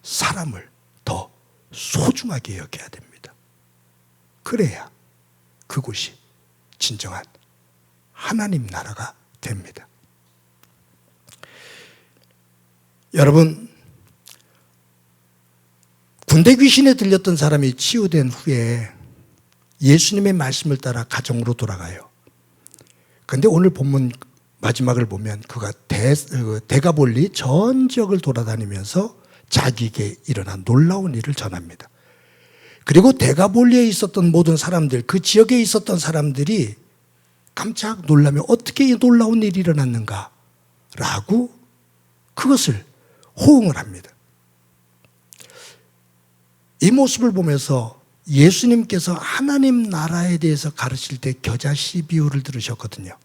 사람을 더 소중하게 여겨야 됩니다. 그래야 그곳이 진정한 하나님 나라가 됩니다. 여러분, 군대 귀신에 들렸던 사람이 치유된 후에 예수님의 말씀을 따라 가정으로 돌아가요. 그런데 오늘 본문 마지막을 보면 그가 데가볼리 전 지역을 돌아다니면서 자기에게 일어난 놀라운 일을 전합니다. 그리고 데가볼리에 있었던 모든 사람들, 그 지역에 있었던 사람들이 깜짝 놀라며 어떻게 이 놀라운 일이 일어났는가 라고 그것을 호응을 합니다. 이 모습을 보면서 예수님께서 하나님 나라에 대해서 가르칠 때 겨자씨 비유를 들으셨거든요.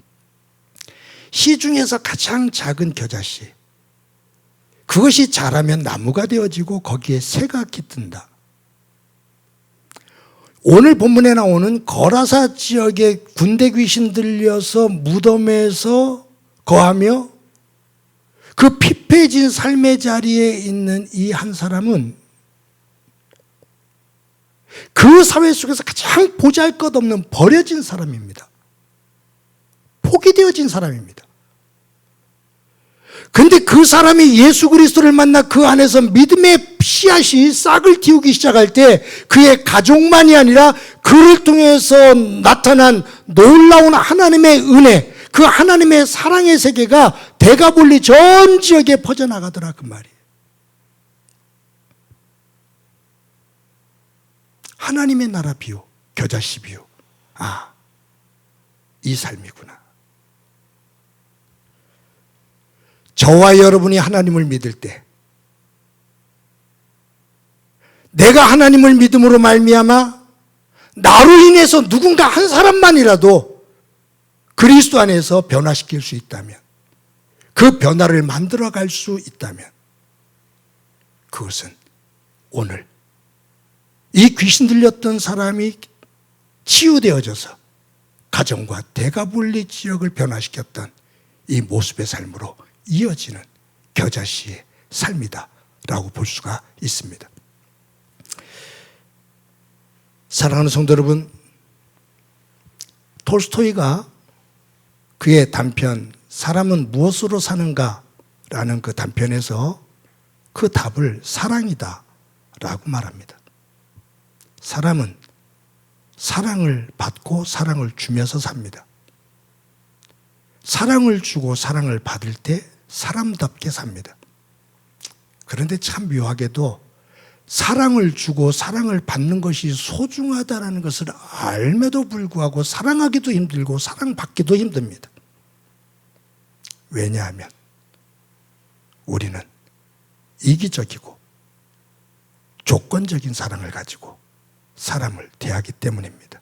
씨 중에서 가장 작은 겨자씨, 그것이 자라면 나무가 되어지고 거기에 새가 깃든다. 오늘 본문에 나오는 거라사 지역에 군대 귀신 들려서 무덤에서 거하며 그 피폐해진 삶의 자리에 있는 이 한 사람은 그 사회 속에서 가장 보잘것없는 버려진 사람입니다. 포기되어진 사람입니다. 그런데 그 사람이 예수 그리스도를 만나 그 안에서 믿음의 씨앗이 싹을 틔우기 시작할 때 그의 가족만이 아니라 그를 통해서 나타난 놀라운 하나님의 은혜, 그 하나님의 사랑의 세계가 데가볼리 전 지역에 퍼져나가더라 그 말이에요. 하나님의 나라 비유, 겨자씨 비유. 아, 이 삶이구나. 저와 여러분이 하나님을 믿을 때, 내가 하나님을 믿음으로 말미암아 나로 인해서 누군가 한 사람만이라도 그리스도 안에서 변화시킬 수 있다면, 그 변화를 만들어갈 수 있다면, 그것은 오늘 이 귀신 들렸던 사람이 치유되어져서 가정과 데가볼리 지역을 변화시켰던 이 모습의 삶으로 이어지는 겨자씨의 삶이다라고 볼 수가 있습니다. 사랑하는 성도 여러분, 톨스토이가 그의 단편 사람은 무엇으로 사는가 라는 그 단편에서 그 답을 사랑이다 라고 말합니다. 사람은 사랑을 받고 사랑을 주면서 삽니다. 사랑을 주고 사랑을 받을 때 사람답게 삽니다. 그런데 참 묘하게도 사랑을 주고 사랑을 받는 것이 소중하다는 것을 알매도 불구하고 사랑하기도 힘들고 사랑받기도 힘듭니다. 왜냐하면 우리는 이기적이고 조건적인 사랑을 가지고 사람을 대하기 때문입니다.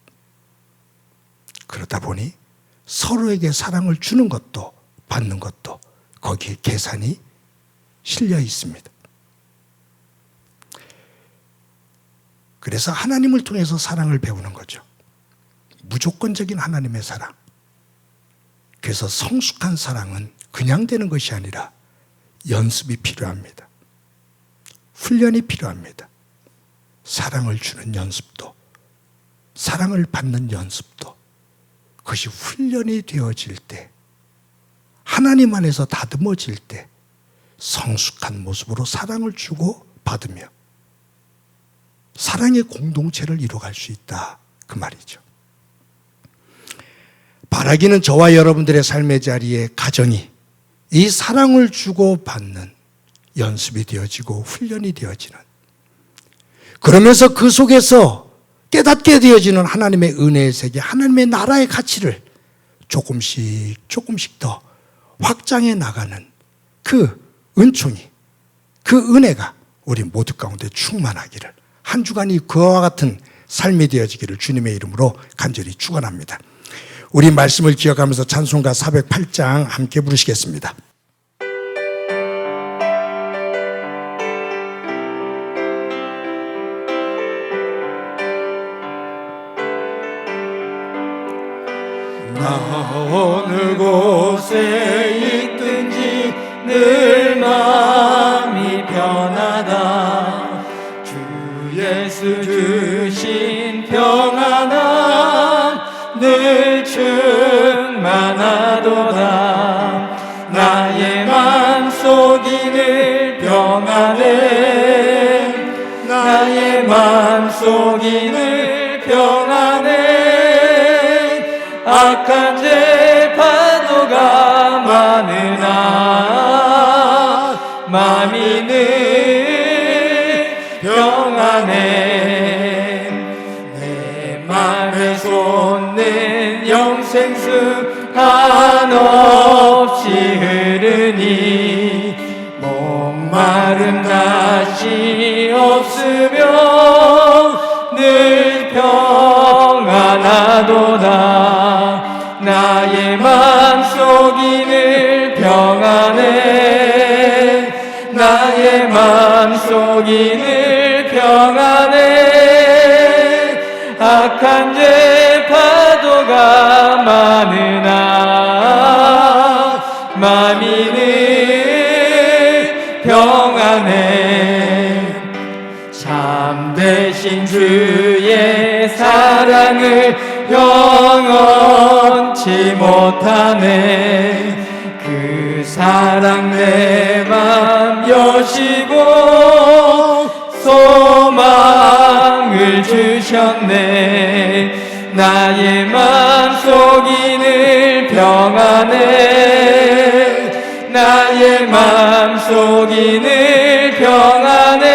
그러다 보니 서로에게 사랑을 주는 것도 받는 것도 거기에 계산이 실려 있습니다. 그래서 하나님을 통해서 사랑을 배우는 거죠. 무조건적인 하나님의 사랑. 그래서 성숙한 사랑은 그냥 되는 것이 아니라 연습이 필요합니다. 훈련이 필요합니다. 사랑을 주는 연습도, 사랑을 받는 연습도, 그것이 훈련이 되어질 때, 하나님 안에서 다듬어질 때 성숙한 모습으로 사랑을 주고 받으며 사랑의 공동체를 이루어갈 수 있다, 그 말이죠. 바라기는 저와 여러분들의 삶의 자리에 가정이 이 사랑을 주고 받는 연습이 되어지고 훈련이 되어지는, 그러면서 그 속에서 깨닫게 되어지는 하나님의 은혜의 세계, 하나님의 나라의 가치를 조금씩 더 확장해 나가는 그 은총이, 그 은혜가 우리 모두 가운데 충만하기를, 한 주간이 그와 같은 삶이 되어지기를 주님의 이름으로 간절히 축원합니다. 우리 말씀을 기억하면서 찬송가 408장 함께 부르시겠습니다. 나 어느 곳에 있든지 늘 마음이 편하다. 주 예수 주신 평안함 늘 충만하도다. 나의 맘속이 늘 평안해. 나의 맘속이 늘 평안해. 악한 죄 파도가 많으나 마음이 늘 평안해. 내 맘에 솟는 영생수 한없이 흐르니 목마름 다시 없으며 늘 평안하도다. 나의 맘속이 늘 평안해. 나의 맘속이 늘 평안해. 악한 죄 파도가 많으나 마음이 늘 평안해. 참되신 주의 사랑을 영원치 못하네. 그 사랑 내 맘 여시고 소망을 주셨네. 나의 맘속이 늘 평안해. 나의 맘속이 늘 평안해.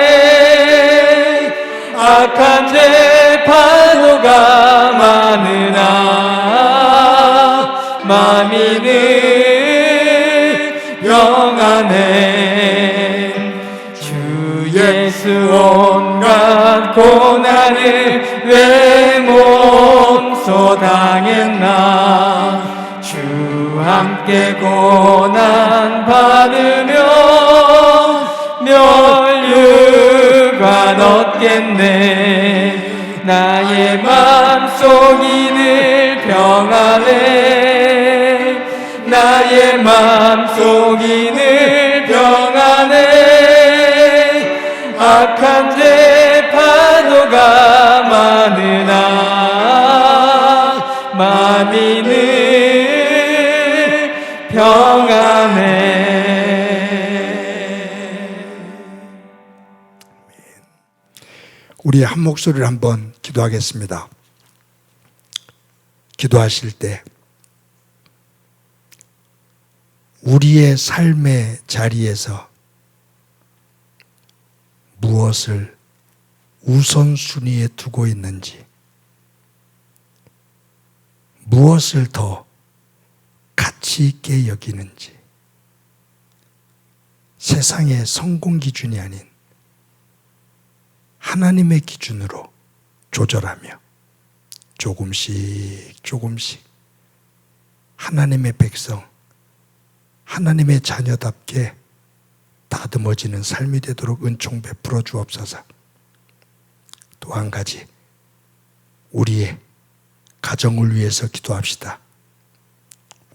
악한 죄 파도가 많으나 마음이 늘 평안해. 주 예수 온갖 고난을 왜 몸소 당했나. 주 함께 고난 받으며 멸류관 얻겠네. 나의 맘속이 늘 평안해. 나의 맘속이 늘 평안해. 악한 죄 파도가 많으나 마음이 늘 평안해. 우리 한 목소리를 한번 기도하겠습니다. 기도하실 때 우리의 삶의 자리에서 무엇을 우선순위에 두고 있는지, 무엇을 더 가치 있게 여기는지, 세상의 성공 기준이 아닌 하나님의 기준으로 조절하며 조금씩 하나님의 백성, 하나님의 자녀답게 다듬어지는 삶이 되도록 은총 베풀어 주옵소서. 또 한 가지, 우리의 가정을 위해서 기도합시다.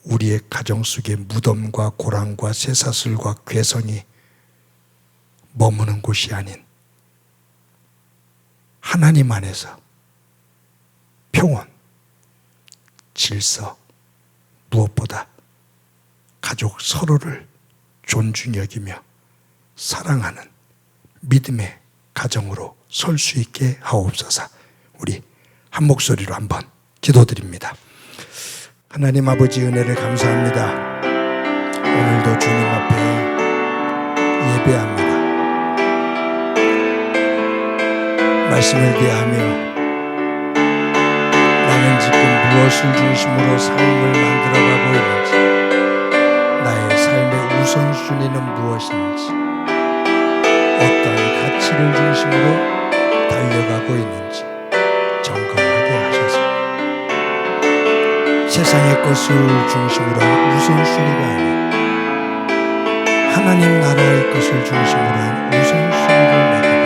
우리의 가정 속에 무덤과 고랑과 쇠사슬과 괴성이 머무는 곳이 아닌 하나님 안에서 평온, 질서, 무엇보다 가족 서로를 존중 여기며 사랑하는 믿음의 가정으로 설 수 있게 하옵소서. 우리 한 목소리로 한번 기도드립니다. 하나님 아버지, 은혜를 감사합니다. 오늘도 주님 앞에 예배합니다. 말씀을 대하며 나는 지금 무엇을 중심으로 삶을 만들어가고 있는지, 나의 삶의 우선순위는 무엇인지, 어떤 가치를 중심으로 달려가고 있는지 점검하게 하셔서 세상의 것을 중심으로 한 우선순위가 아닌 하나님 나라의 것을 중심으로 한 우선순위를 매기고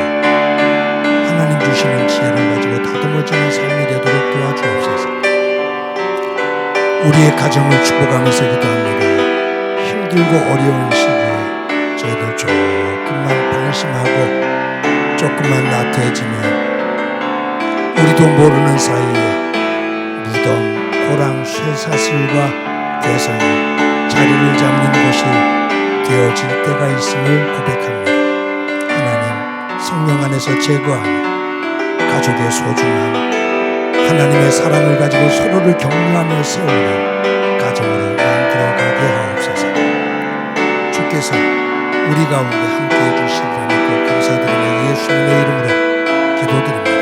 하나님 주시는 지혜를 가지고 다듬어지는 삶이 되도록 도와주옵소서. 우리의 가정을 축복하면서 기도합니다. 힘들고 어려운 시기에 저희들 조금만 방심하고 조금만 나태해지면 우리도 모르는 사이에 무덤, 고랑, 쇠사슬과 괴성이 자리를 잡는 곳이 되어질 때가 있음을 고백합니다. 하나님, 성령 안에서 제거하며 가족의 소중함, 하나님의 사랑을 가지고 서로를 격려하며 세우는 가정으로 만들어가게 하옵소서. 주께서 우리 가운데 함께해 주시리라 믿고 감사드리며 예수님의 이름으로 기도드립니다.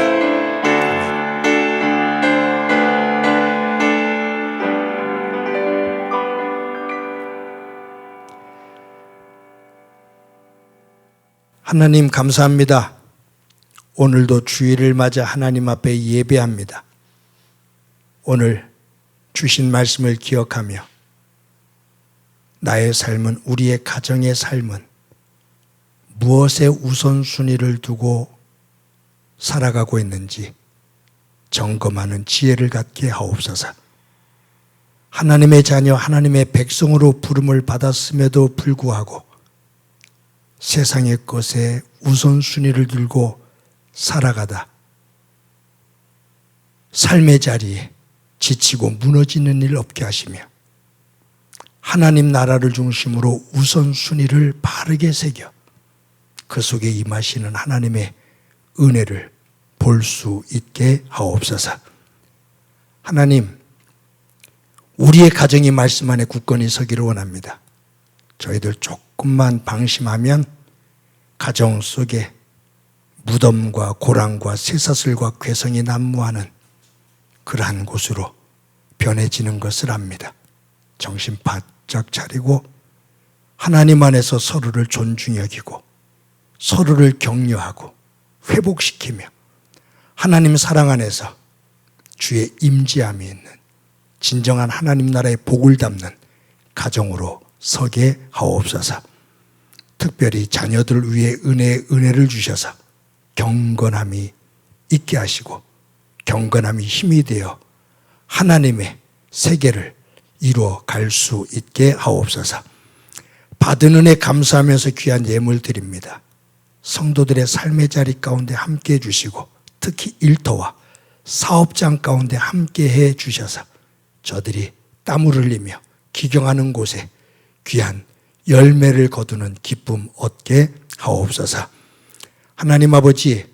하나님 감사합니다. 오늘도 주일을 맞아 하나님 앞에 예배합니다. 오늘 주신 말씀을 기억하며 나의 삶은, 우리의 가정의 삶은 무엇에 우선순위를 두고 살아가고 있는지 점검하는 지혜를 갖게 하옵소서. 하나님의 자녀, 하나님의 백성으로 부름을 받았음에도 불구하고 세상의 것에 우선순위를 들고 살아가다 삶의 자리에 지치고 무너지는 일 없게 하시며 하나님 나라를 중심으로 우선순위를 바르게 새겨 그 속에 임하시는 하나님의 은혜를 볼 수 있게 하옵소서. 하나님, 우리의 가정이 말씀 안에 굳건히 서기를 원합니다. 저희들 조금만 방심하면 가정 속에 무덤과 고랑과 쇠사슬과 괴성이 난무하는 그러한 곳으로 변해지는 것을 압니다. 정신 바짝 차리고 하나님 안에서 서로를 존중히 여기고 서로를 격려하고 회복시키며 하나님 사랑 안에서 주의 임재함이 있는 진정한 하나님 나라의 복을 담는 가정으로 서게 하옵소서. 특별히 자녀들 위해 은혜를 주셔서 경건함이 있게 하시고 경건함이 힘이 되어 하나님의 세계를 이루어 갈 수 있게 하옵소서. 받은 은혜 감사하면서 귀한 예물 드립니다. 성도들의 삶의 자리 가운데 함께해 주시고 특히 일터와 사업장 가운데 함께해 주셔서 저들이 땀을 흘리며 기경하는 곳에 귀한 열매를 거두는 기쁨 얻게 하옵소서. 하나님 아버지,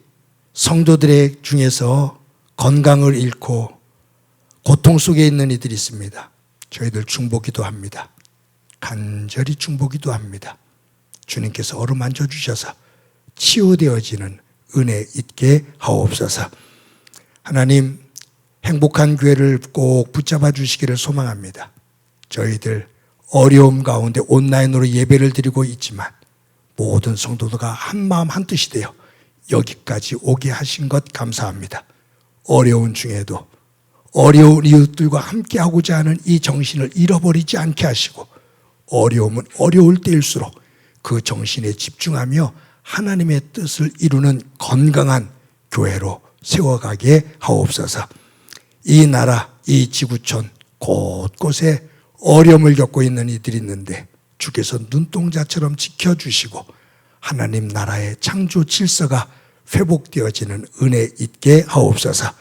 성도들의 중에서 건강을 잃고 고통 속에 있는 이들이 있습니다. 저희들 중보기도 합니다. 간절히 중보기도 합니다. 주님께서 어루만져 주셔서 치유되어지는 은혜 있게 하옵소서. 하나님, 행복한 교회를 꼭 붙잡아 주시기를 소망합니다. 저희들 어려움 가운데 온라인으로 예배를 드리고 있지만 모든 성도들과 한마음 한뜻이 되어 여기까지 오게 하신 것 감사합니다. 어려운 중에도 어려운 이웃들과 함께하고자 하는 이 정신을 잃어버리지 않게 하시고, 어려움은 어려울 때일수록 그 정신에 집중하며 하나님의 뜻을 이루는 건강한 교회로 세워가게 하옵소서. 이 나라, 이 지구촌 곳곳에 어려움을 겪고 있는 이들이 있는데 주께서 눈동자처럼 지켜주시고 하나님 나라의 창조 질서가 회복되어지는 은혜 있게 하옵소서.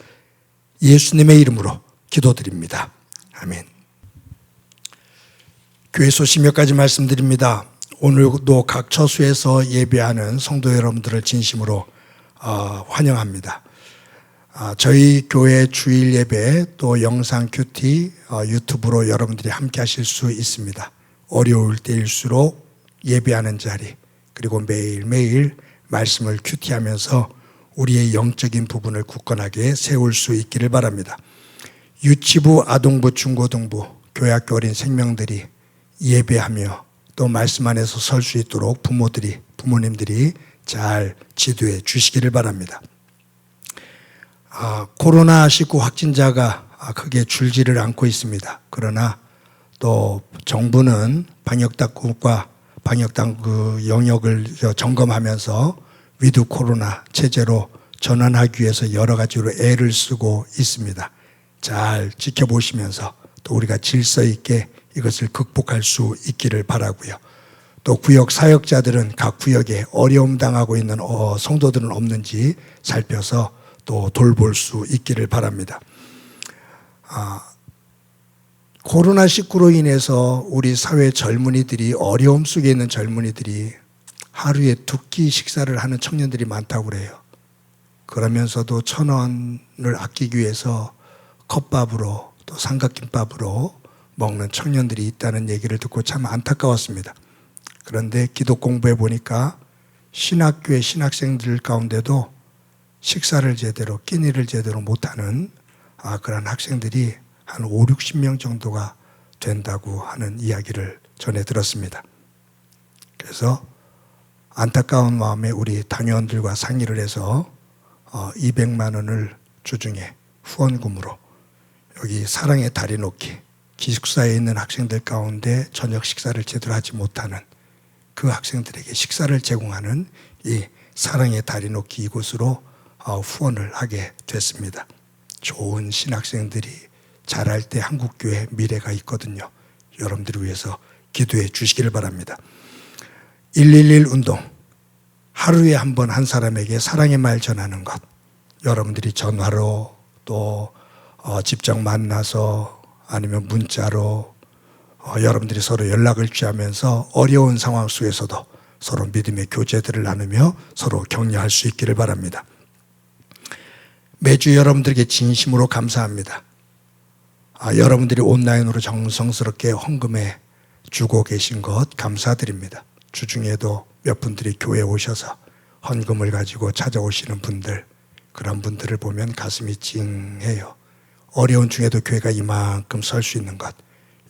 예수님의 이름으로 기도드립니다. 아멘. 교회 소식 몇 가지 말씀드립니다. 오늘도 각 처소에서 예배하는 성도 여러분들을 진심으로 환영합니다. 저희 교회 주일 예배 또 영상 큐티 유튜브로 여러분들이 함께 하실 수 있습니다. 어려울 때일수록 예배하는 자리, 그리고 매일매일 말씀을 큐티하면서 우리의 영적인 부분을 굳건하게 세울 수 있기를 바랍니다. 유치부, 아동부, 중고등부, 교회학교 어린 생명들이 예배하며 또 말씀 안에서 설 수 있도록 부모님들이 잘 지도해 주시기를 바랍니다. 코로나19 확진자가 크게 줄지를 않고 있습니다. 그러나 또 정부는 방역당국과 방역당국 영역을 점검하면서 위드 코로나 체제로 전환하기 위해서 여러 가지로 애를 쓰고 있습니다. 잘 지켜보시면서 또 우리가 질서 있게 이것을 극복할 수 있기를 바라고요. 또 구역 사역자들은 각 구역에 어려움 당하고 있는 성도들은 없는지 살펴서 또 돌볼 수 있기를 바랍니다. 코로나19로 인해서 우리 사회 젊은이들이, 어려움 속에 있는 젊은이들이 하루에 2끼 식사를 하는 청년들이 많다고 그래요. 그러면서도 1,000원을 아끼기 위해서 컵밥으로 또 삼각김밥으로 먹는 청년들이 있다는 얘기를 듣고 참 안타까웠습니다. 그런데 기도 공부해 보니까 신학교의 신학생들 가운데도 식사를 제대로, 끼니를 제대로 못하는 그런 학생들이 한 5, 60명 정도가 된다고 하는 이야기를 전해 들었습니다. 그래서 안타까운 마음에 우리 당회원들과 상의를 해서 200만 원을 주중에 후원금으로 여기 사랑의 다리 놓기, 기숙사에 있는 학생들 가운데 저녁 식사를 제대로 하지 못하는 그 학생들에게 식사를 제공하는 이 사랑의 다리 놓기 이곳으로 후원을 하게 됐습니다. 좋은 신학생들이 자랄 때 한국교회 미래가 있거든요. 여러분들을 위해서 기도해 주시기를 바랍니다. 111 운동, 하루에 한 번 한 사람에게 사랑의 말 전하는 것, 여러분들이 전화로 또 직접 만나서 아니면 문자로 여러분들이 서로 연락을 취하면서 어려운 상황 속에서도 서로 믿음의 교제들을 나누며 서로 격려할 수 있기를 바랍니다. 매주 여러분들에게 진심으로 감사합니다. 여러분들이 온라인으로 정성스럽게 헌금해 주고 계신 것 감사드립니다. 주중에도 몇 분들이 교회에 오셔서 헌금을 가지고 찾아오시는 분들, 그런 분들을 보면 가슴이 찡해요. 어려운 중에도 교회가 이만큼 설 수 있는 것,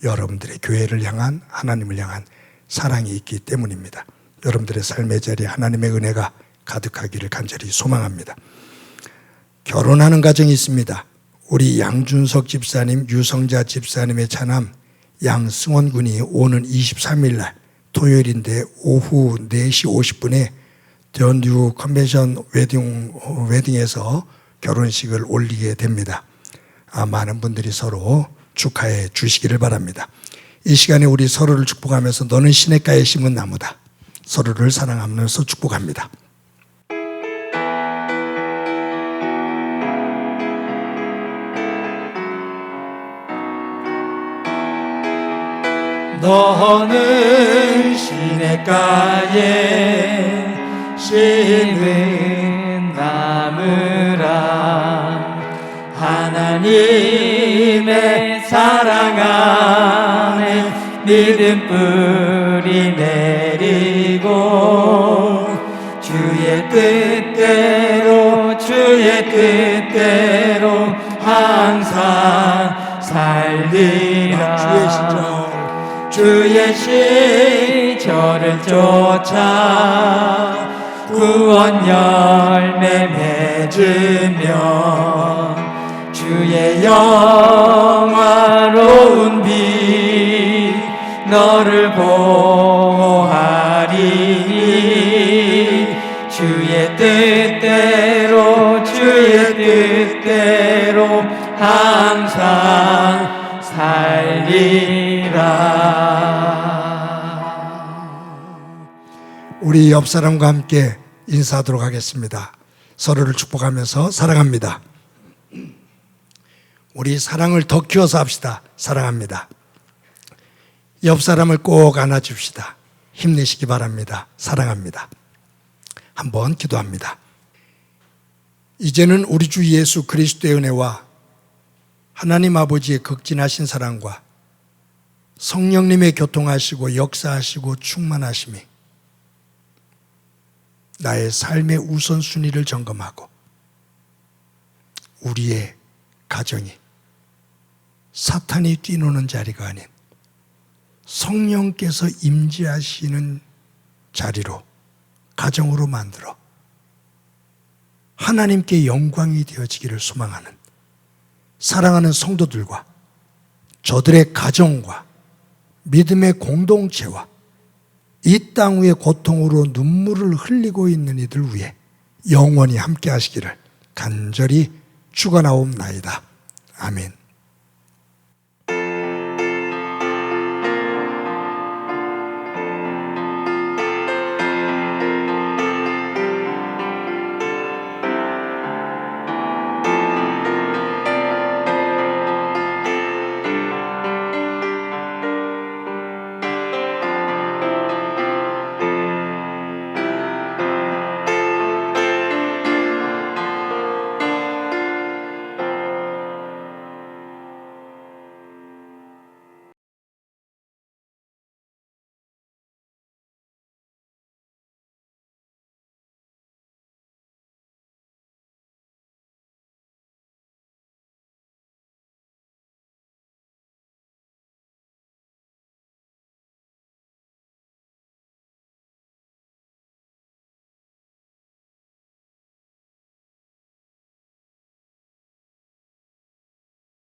여러분들의 교회를 향한, 하나님을 향한 사랑이 있기 때문입니다. 여러분들의 삶의 자리에 하나님의 은혜가 가득하기를 간절히 소망합니다. 결혼하는 가정이 있습니다. 우리 양준석 집사님, 유성자 집사님의 차남 양승원 군이 오는 23일 날 토요일인데 오후 4시 50분에 더뉴 컨벤션 웨딩에서 결혼식을 올리게 됩니다. 많은 분들이 서로 축하해 주시기를 바랍니다. 이 시간에 우리 서로를 축복하면서 너는 시냇가에 심은 나무다. 서로를 사랑하면서 축복합니다. 너는 시냇가에 심은 나무 하나님의 사랑 안에 믿음 뿌리 내리고 주의 뜻대로 항상 살리라. 주의 시절을 쫓아 구원 열매 맺으며 주의 영화로운 빛 너를 보호하리니 주의 뜻대로 항상 살리라. 우리 옆 사람과 함께 인사하도록 하겠습니다. 서로를 축복하면서 사랑합니다. 우리 사랑을 더 키워서 합시다. 사랑합니다. 옆 사람을 꼭 안아줍시다. 힘내시기 바랍니다. 사랑합니다. 한번 기도합니다. 이제는 우리 주 예수 그리스도의 은혜와 하나님 아버지의 극진하신 사랑과 성령님의 교통하시고 역사하시고 충만하심이 나의 삶의 우선순위를 점검하고 우리의 가정이 사탄이 뛰노는 자리가 아닌 성령께서 임재하시는 자리로 가정으로 만들어 하나님께 영광이 되어지기를 소망하는 사랑하는 성도들과 저들의 가정과 믿음의 공동체와 이 땅 위의 고통으로 눈물을 흘리고 있는 이들 위해 영원히 함께 하시기를 간절히 축원하옵나이다. 아멘.